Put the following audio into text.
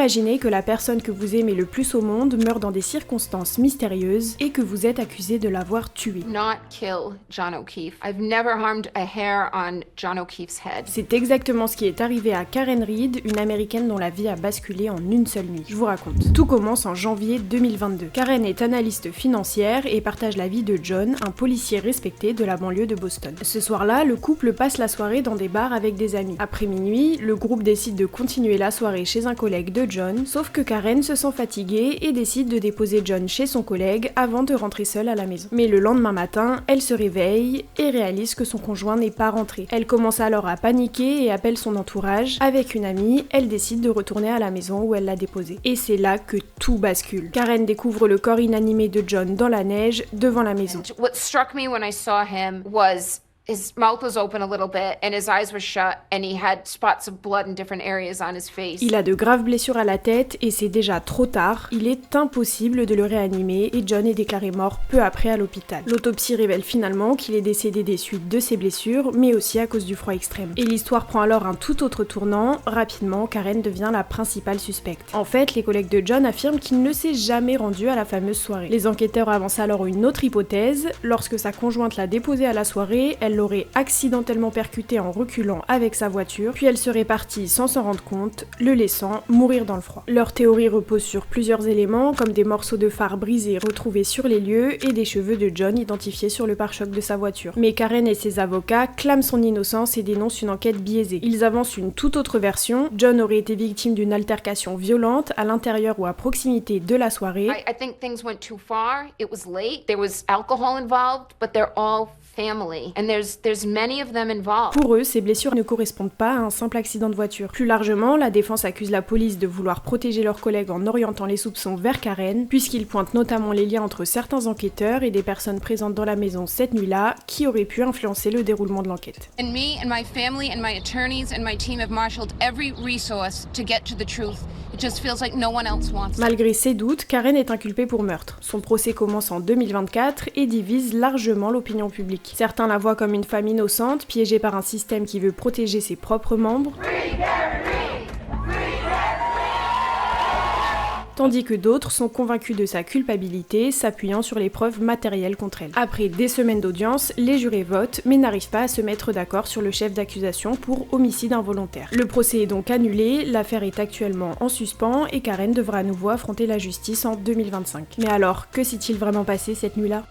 Imaginez que la personne que vous aimez le plus au monde meurt dans des circonstances mystérieuses et que vous êtes accusé de l'avoir tué. Not kill John O'Keefe. I've never harmed a hair on John O'Keefe's head. C'est exactement ce qui est arrivé à Karen Reed, une américaine dont la vie a basculé en une seule nuit. Je vous raconte. Tout commence en janvier 2022. Karen est analyste financière et partage la vie de John, un policier respecté de la banlieue de Boston. Ce soir-là, le couple passe la soirée dans des bars avec des amis. Après minuit, le groupe décide de continuer la soirée chez un collègue de John, sauf que Karen se sent fatiguée et décide de déposer John chez son collègue avant de rentrer seule à la maison. Mais le lendemain matin, elle se réveille et réalise que son conjoint n'est pas rentré. Elle commence alors à paniquer et appelle son entourage. Avec une amie, elle décide de retourner à la maison où elle l'a déposé. Et c'est là que tout bascule. Karen découvre le corps inanimé de John dans la neige devant la maison. What struck me when I saw him was his mouth was open a little bit and his eyes were shut and he had spots of blood in different areas on his face. Il a de graves blessures à la tête et c'est déjà trop tard. Il est impossible de le réanimer et John est déclaré mort peu après à l'hôpital. L'autopsie révèle finalement qu'il est décédé des suites de ses blessures, mais aussi à cause du froid extrême. Et l'histoire prend alors un tout autre tournant. Rapidement, Karen devient la principale suspecte. En fait, les collègues de John affirment qu'il ne s'est jamais rendu à la fameuse soirée. Les enquêteurs avancent alors une autre hypothèse. Lorsque sa conjointe l'a déposé à la soirée, elle l'aurait accidentellement percuté en reculant avec sa voiture, puis elle serait partie sans s'en rendre compte, le laissant mourir dans le froid. Leur théorie repose sur plusieurs éléments, comme des morceaux de phare brisés retrouvés sur les lieux et des cheveux de John identifiés sur le pare-choc de sa voiture. Mais Karen et ses avocats clament son innocence et dénoncent une enquête biaisée. Ils avancent une toute autre version. John aurait été victime d'une altercation violente à l'intérieur ou à proximité de la soirée. I think things went too far. It was late. There was alcohol involved, but they're all family and there's many of them involved. Pour eux, ces blessures ne correspondent pas à un simple accident de voiture. Plus largement, la défense accuse la police de vouloir protéger leurs collègues en orientant les soupçons vers Karen, puisqu'ils pointent notamment les liens entre certains enquêteurs et des personnes présentes dans la maison cette nuit-là qui auraient pu influencer le déroulement de l'enquête. And me and my family and my attorneys and my team have marshaled every resource to get to the truth. It just feels like no one else wants it. Malgré ses doutes, Karen est inculpée pour meurtre. Son procès commence en 2024 et divise largement l'opinion publique. Certains la voient comme une femme innocente, piégée par un système qui veut protéger ses propres membres, tandis que d'autres sont convaincus de sa culpabilité, s'appuyant sur les preuves matérielles contre elle. Après des semaines d'audience, les jurés votent, mais n'arrivent pas à se mettre d'accord sur le chef d'accusation pour homicide involontaire. Le procès est donc annulé, l'affaire est actuellement en suspens et Karen devra à nouveau affronter la justice en 2025. Mais alors, que s'est-il vraiment passé cette nuit-là ?